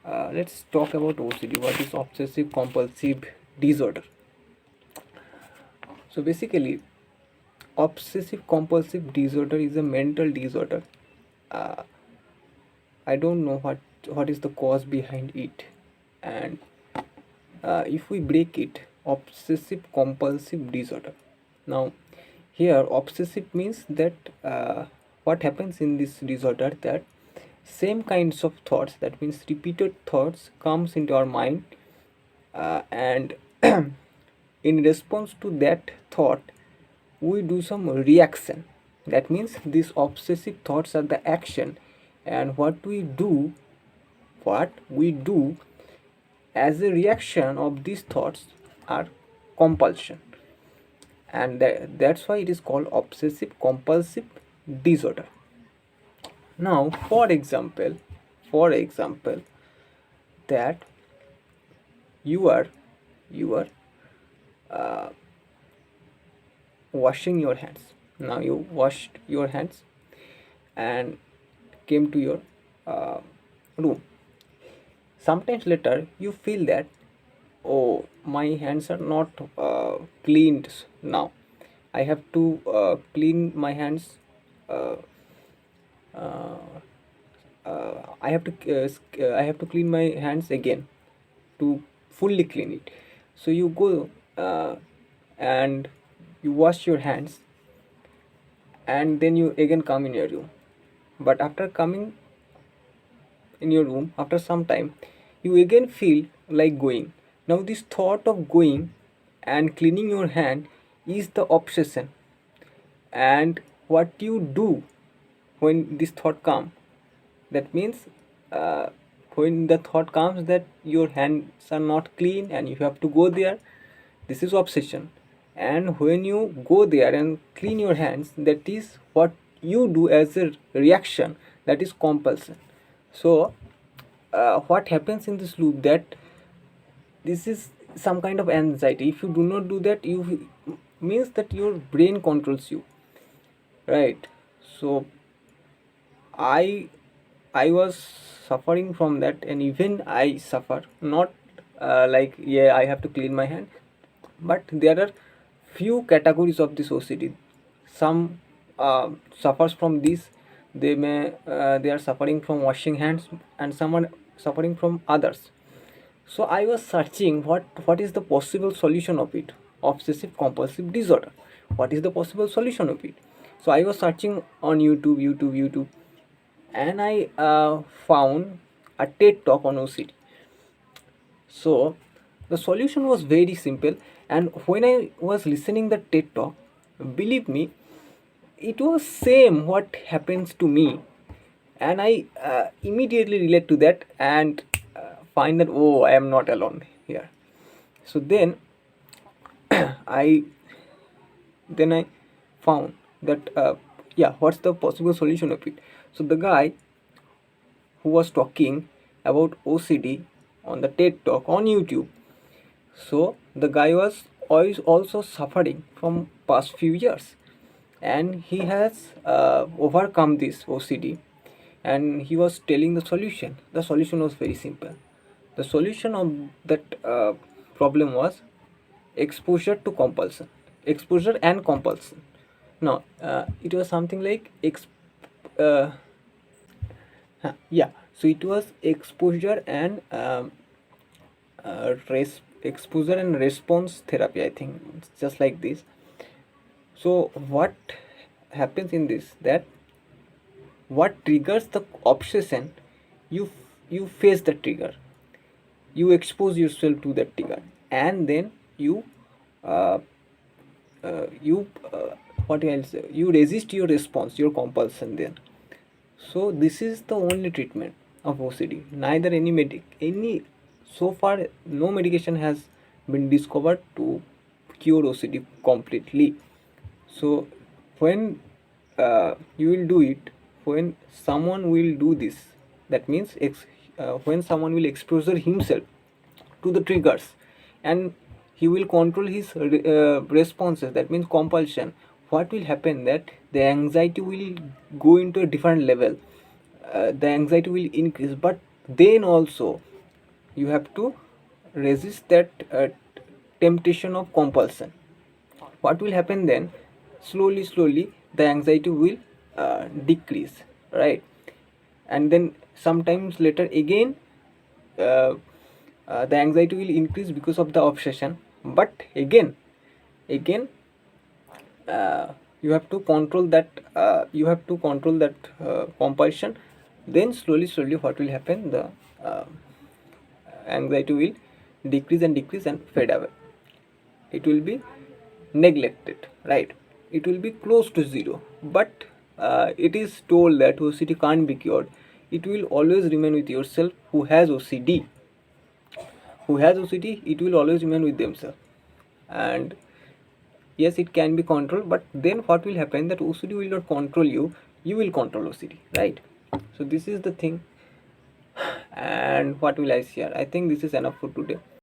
Let's talk about OCD. What is obsessive compulsive disorder? So basically, obsessive compulsive disorder is a mental disorder. uh, I don't know what is the cause behind it. And if we break it, obsessive compulsive disorder. Now here obsessive means that what happens in this disorder, that same kinds of thoughts, that means repeated thoughts comes into our mind, and in response to that thought we do some reaction. That means these obsessive thoughts are the action, and what we do as a reaction of these thoughts are compulsion, and that's why it is called obsessive compulsive disorder. Now for example that you are uh, washing your hands. Now you washed your hands and came to your uh, room. Sometimes later you feel that, oh, my hands are not cleaned now. I have to clean my hands. uh, uh, I have to clean my hands again to fully clean it. So you go and you wash your hands, and then you again come in your room. But after coming in your room, after some time, you again feel like going. Now this thought of going and cleaning your hand is the obsession. And what you do when this thought comes, that means uh, when the thought comes that your hands are not clean and you have to go there, this is obsession. And when you go there and clean your hands, that is what you do as a reaction, that is compulsion. So what happens in this loop, that this is some kind of anxiety. If you do not do that, you means that your brain controls you, right? So i I was suffering from that, and even I suffer. Not like, yeah, I have to clean my hand, but there are few categories of this OCD. Some suffers from this. They are suffering from washing hands, and some are suffering from others. So I was searching what is the possible solution of it, obsessive compulsive disorder. What is the possible solution of it? So I was searching on YouTube, and I found a TED talk on OCD. So the solution was very simple, and when I was listening the TED talk, believe me, it was same what happens to me, and I immediately relate to that, and find that, oh, I am not alone here. So I then I found that, yeah, what's the possible solution of it. So the guy who was talking about OCD on the TED talk on YouTube. So the guy was always also suffering from past few years, and he has overcome this OCD, and he was telling the solution. The solution was very simple. The solution of that problem was exposure to compulsion, exposure and compulsion. Now it was something like uh, yeah. So it was exposure and exposure and response therapy, I think. It's just like this. So what happens in this, that what triggers the obsession, you you face the trigger, you expose yourself to that trigger, and then uh, you what else, you resist your response, your compulsion then. So this is the only treatment of OCD. Neither any so far no medication has been discovered to cure OCD completely. So when you will do it, when someone will do this, that means when someone will expose himself to the triggers, and he will control his responses, that means compulsion, what will happen, that the anxiety will go into a different level. The anxiety will increase, but then also you have to resist that temptation of compulsion. What will happen then? Slowly the anxiety will decrease, right? And then sometimes later again, uh, the anxiety will increase because of the obsession. But again, you have to control that, compulsion. Then slowly what will happen? The uh, anxiety will decrease and fade away. It will be neglected, right? It will be close to zero. But it is told that OCD can't be cured. It will always remain with yourself. Who has OCD, it will always remain with themselves. And yes, it can be controlled, but then what will happen? That OCD will not control you, you will control OCD, right? So this is the thing. And what will I share? I think this is enough for today.